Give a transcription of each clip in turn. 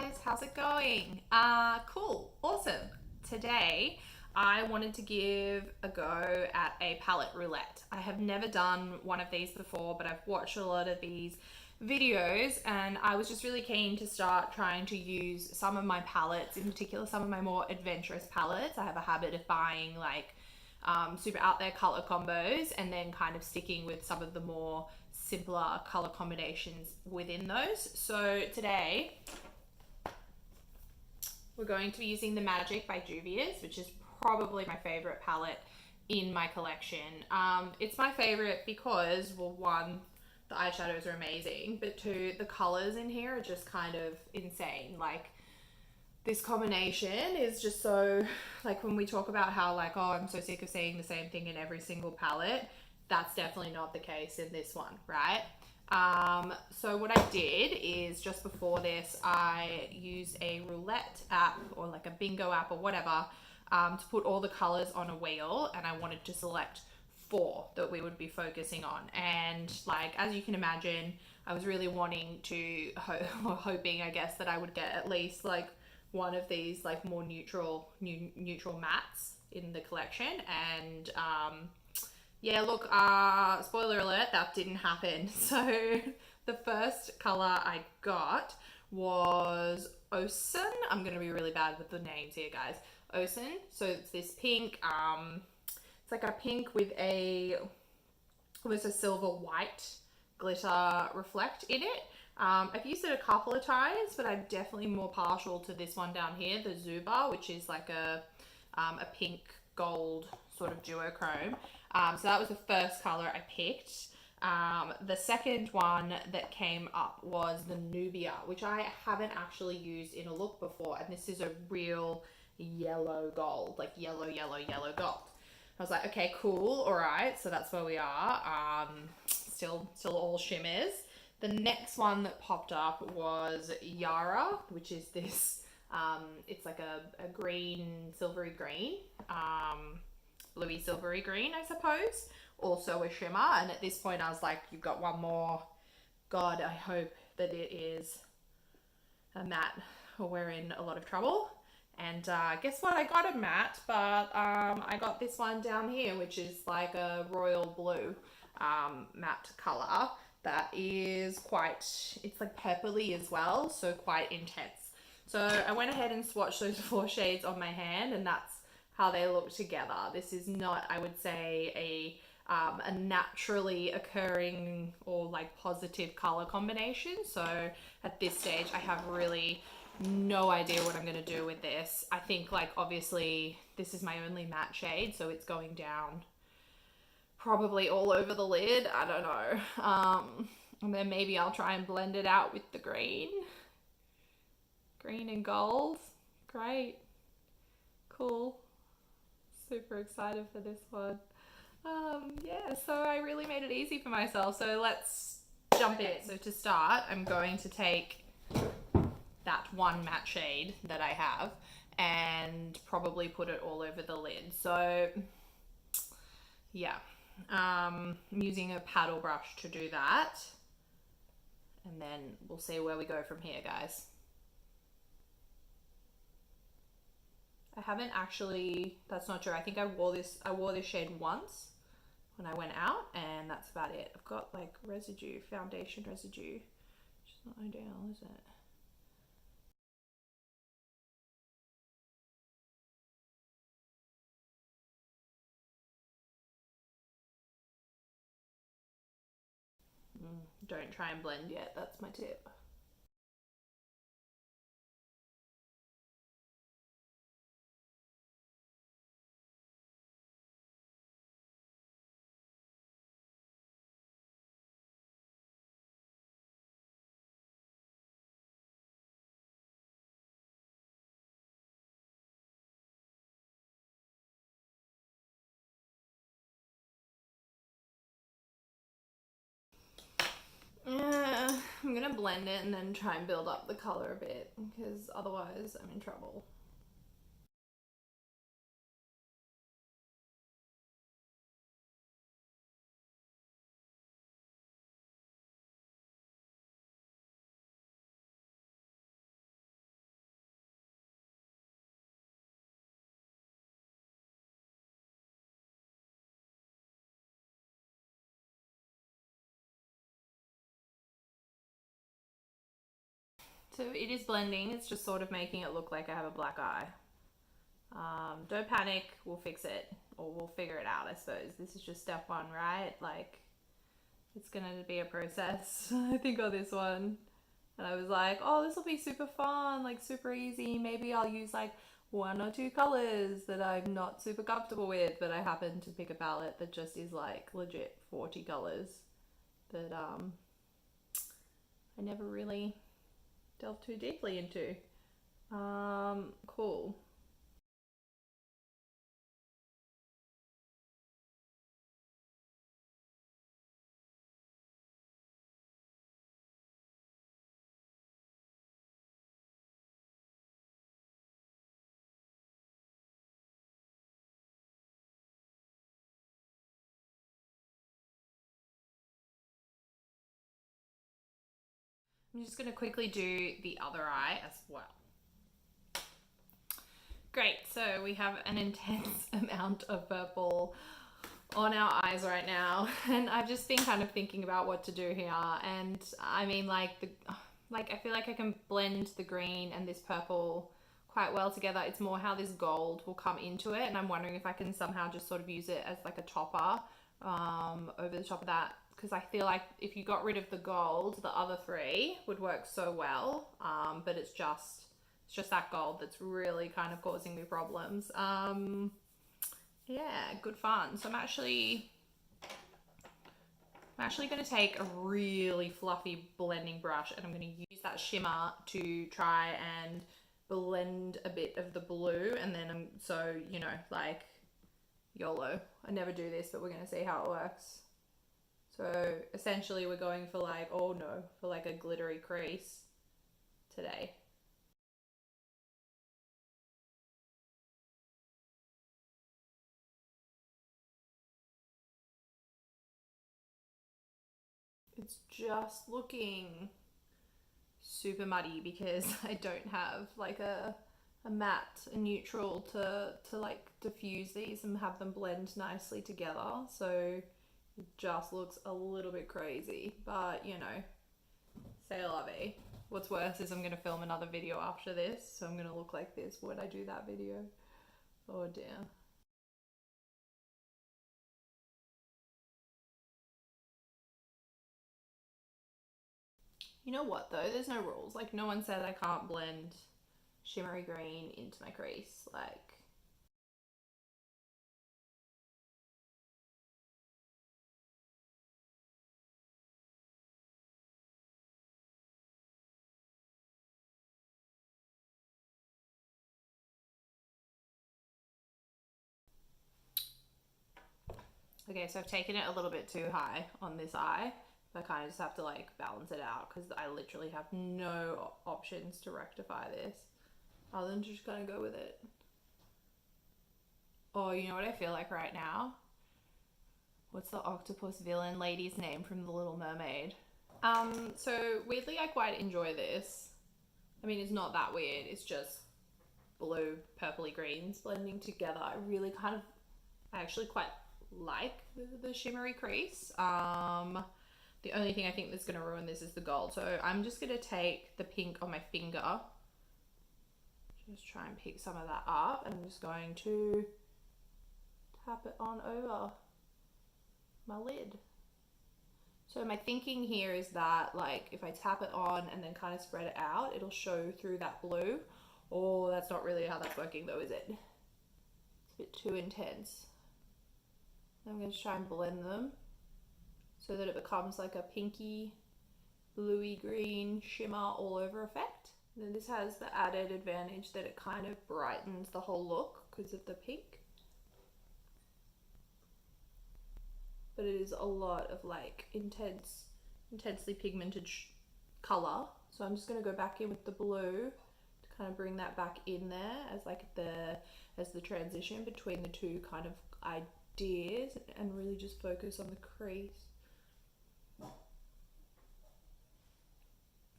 guys, how's it going? Cool, awesome. Today I wanted to give a go at a palette roulette. I have never done one of these before, but I've watched a lot of these videos and I was just really keen to start trying to use some of my palettes, in particular some of my more adventurous palettes. I have a habit of buying like super out there color combos and then kind of sticking with some of the more simpler color combinations within those. So today we're going to be using the Magic by Juvia's, which is probably my favorite palette in my collection. It's my favorite because, well, one, the eyeshadows are amazing, but two, the colors in here are just kind of insane. Like, this combination is just so, like, when we talk about how, like, oh, I'm so sick of seeing the same thing in every single palette, that's definitely not the case in this one, right? So what I did is just before this, I used a roulette app or like a bingo app or whatever to put all the colors on a wheel, and I wanted to select four that we would be focusing on. And like, as you can imagine, I was really wanting to, or hoping, I guess, that I would get at least like one of these like more neutral mattes in the collection. And yeah, look, spoiler alert, that didn't happen. So the first color I got was Ocean. I'm going to be really bad with the names here, guys. Ocean. So it's this pink, it's like a pink with a, almost a silver white glitter reflect in it. I've used it a couple of times, but I'm definitely more partial to this one down here, the Zuba, which is like a pink gold sort of duochrome. So that was the first color I picked. The second one that came up was the Nubia, which I haven't actually used in a look before. And this is a real yellow gold, like yellow gold. I was like, okay, cool, all right. So that's where we are. Still all shimmers. The next one that popped up was Yara, which is this, it's like a green, silvery green. Bluey silvery green, I suppose. Also a shimmer. And at this point I was like, you've got one more. God, I hope that it is a matte or we're in a lot of trouble. And guess what? I got a matte, but I got this one down here, which is like a royal blue matte color that is quite, it's like purpley as well, so quite intense. So I went ahead and swatched those four shades on my hand, and that's how they look together. This is not, I would say, a naturally occurring or like positive color combination. So at this stage, I have really no idea what I'm going to do with this. I think, like, obviously this is my only matte shade, so it's going down probably all over the lid. I don't know. And then maybe I'll try and blend it out with the green and gold. Great, cool, super excited for this one. Yeah, so I really made it easy for myself, so let's jump in. So to start, I'm going to take that one matte shade that I have and probably put it all over the lid. So yeah, I'm using a paddle brush to do that, and then we'll see where we go from here, guys. I haven't actually, that's not true. I think I wore this shade once when I went out, and that's about it. I've got like residue, foundation residue, which is not ideal, is it? Don't try and blend yet, that's my tip. I'm gonna blend it and then try and build up the color a bit, because otherwise I'm in trouble. So it is blending, it's just sort of making it look like I have a black eye. Don't panic, we'll fix it, or we'll figure it out, I suppose. This is just step one, right? Like, it's gonna be a process, I think, on this one. And I was like, oh, this will be super fun, like super easy. Maybe I'll use like 1 or 2 colors that I'm not super comfortable with, but I happen to pick a palette that just is like legit 40 colors that I never really delved too deeply into. Cool. I'm just going to quickly do the other eye as well. Great, so we have an intense amount of purple on our eyes right now, and I've just been kind of thinking about what to do here. And I mean, like I feel like I can blend the green and this purple quite well together. It's more how this gold will come into it, and I'm wondering if I can somehow just sort of use it as like a topper over the top of that, because I feel like if you got rid of the gold, the other 3 would work so well, but it's just that gold that's really kind of causing me problems. Yeah, good fun. So I'm actually going to take a really fluffy blending brush, and I'm going to use that shimmer to try and blend a bit of the blue, and then so, you know, like, YOLO. I never do this, but we're going to see how it works. So essentially we're going for like, oh no, for like a glittery crease today. It's just looking super muddy because I don't have like a matte, a neutral to like diffuse these and have them blend nicely together. So it just looks a little bit crazy, but you know, c'est la vie. What's worse is I'm going to film another video after this, so I'm going to look like this when I do that video. Oh dear. You know what though? There's no rules. Like, no one said I can't blend shimmery green into my crease. Like, okay, so I've taken it a little bit too high on this eye. I kind of just have to like balance it out because I literally have no options to rectify this other than just kind of go with it. Oh, you know what I feel like right now? What's the octopus villain lady's name from The Little Mermaid? So weirdly I quite enjoy this. I mean, it's not that weird, it's just blue, purpley greens blending together. I actually quite like the shimmery crease. The only thing I think that's going to ruin this is the gold. So I'm just going to take the pink on my finger, just try and pick some of that up, and I'm just going to tap it on over my lid. So my thinking here is that, like, if I tap it on and then kind of spread it out, it'll show through that blue. Oh, that's not really how that's working though, is it? It's a bit too intense. I'm going to try and blend them so that it becomes like a pinky, bluey green shimmer all over effect. And then this has the added advantage that it kind of brightens the whole look because of the pink. But it is a lot of like intensely pigmented color. So I'm just going to go back in with the blue to kind of bring that back in there as like as the transition between the two kind of ideas, and really just focus on the crease.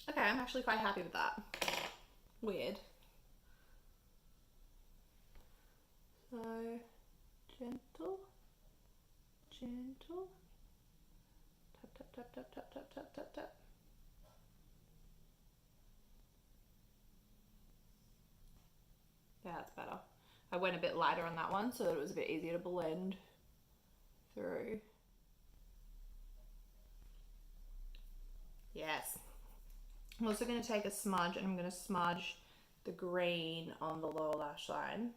Okay, I'm actually quite happy with that. Weird. So gentle, gentle, tap, tap, tap, tap, tap, tap, tap, tap, tap. I went a bit lighter on that one so that it was a bit easier to blend through. Yes. I'm also going to take a smudge and I'm going to smudge the green on the lower lash line.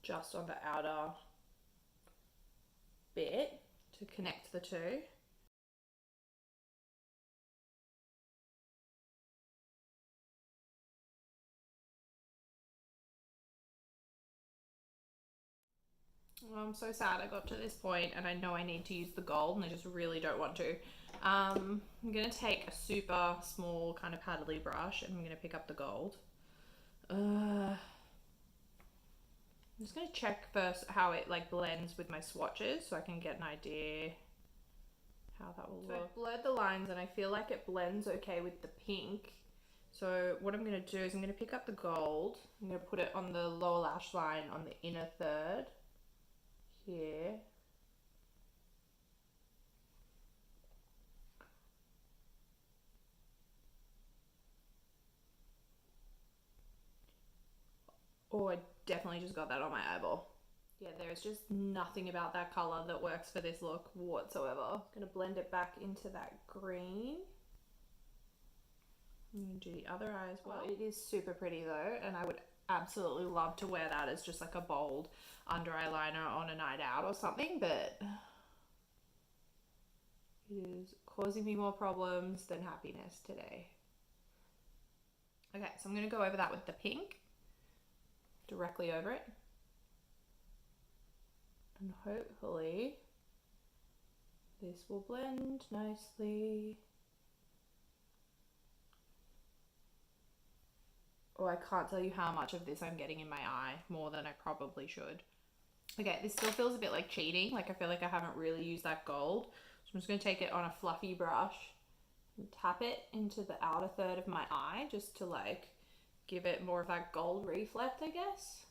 Just on the outer bit to connect the two. I'm so sad I got to this point and I know I need to use the gold and I just really don't want to. I'm going to take a super small kind of paddly brush and I'm going to pick up the gold. I'm just going to check first how it like blends with my swatches so I can get an idea how that will look. I've blurred the lines and I feel like it blends okay with the pink. So what I'm going to do is I'm going to pick up the gold. I'm going to put it on the lower lash line on the inner third here. Oh, I definitely just got that on my eyeball. Yeah, there's just nothing about that color that works for this look whatsoever. I'm gonna blend it back into that green. I'm gonna do the other eye as well. It is super pretty though, and I would absolutely love to wear that as just like a bold under eyeliner on a night out or something, but it is causing me more problems than happiness today. Okay, so I'm gonna go over that with the pink, directly over it. And hopefully this will blend nicely. Oh, I can't tell you how much of this I'm getting in my eye, more than I probably should. Okay, this still feels a bit like cheating. Like I feel like I haven't really used that gold. So I'm just gonna take it on a fluffy brush and tap it into the outer third of my eye just to like give it more of that gold reflect, I guess.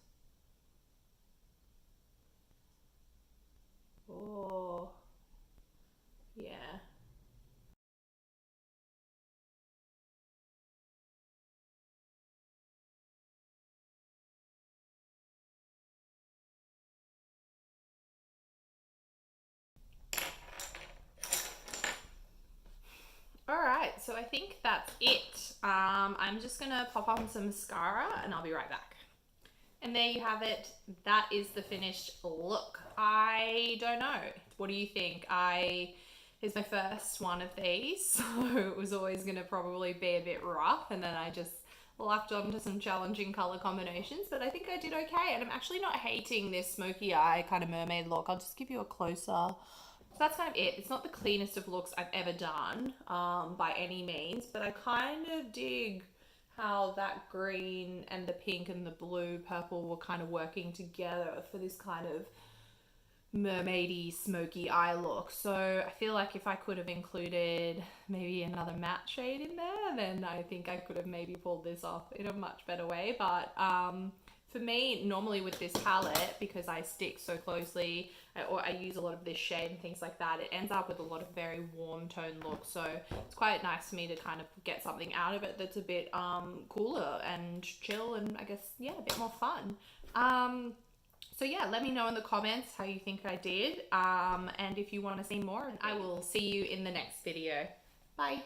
Oh, yeah. All right, so I think that's it. I'm just gonna pop on some mascara and I'll be right back. And there you have it. That is the finished look. I don't know. What do you think? It's my first one of these, so it was always gonna probably be a bit rough, and then I just lucked onto some challenging color combinations, but I think I did okay. And I'm actually not hating this smoky eye kind of mermaid look. I'll just give you a closer. So that's kind of it. It's not the cleanest of looks I've ever done by any means, but I kind of dig how that green and the pink and the blue purple were kind of working together for this kind of mermaidy smoky eye look. So I feel like if I could have included maybe another matte shade in there, then I think I could have maybe pulled this off in a much better way. But for me, normally with this palette, because I stick so closely or I use a lot of this shade and things like that, it ends up with a lot of very warm tone looks. So it's quite nice for me to kind of get something out of it that's a bit cooler and chill and I guess, yeah, a bit more fun. So yeah, let me know in the comments how you think I did, and if you want to see more, and I will see you in the next video. Bye.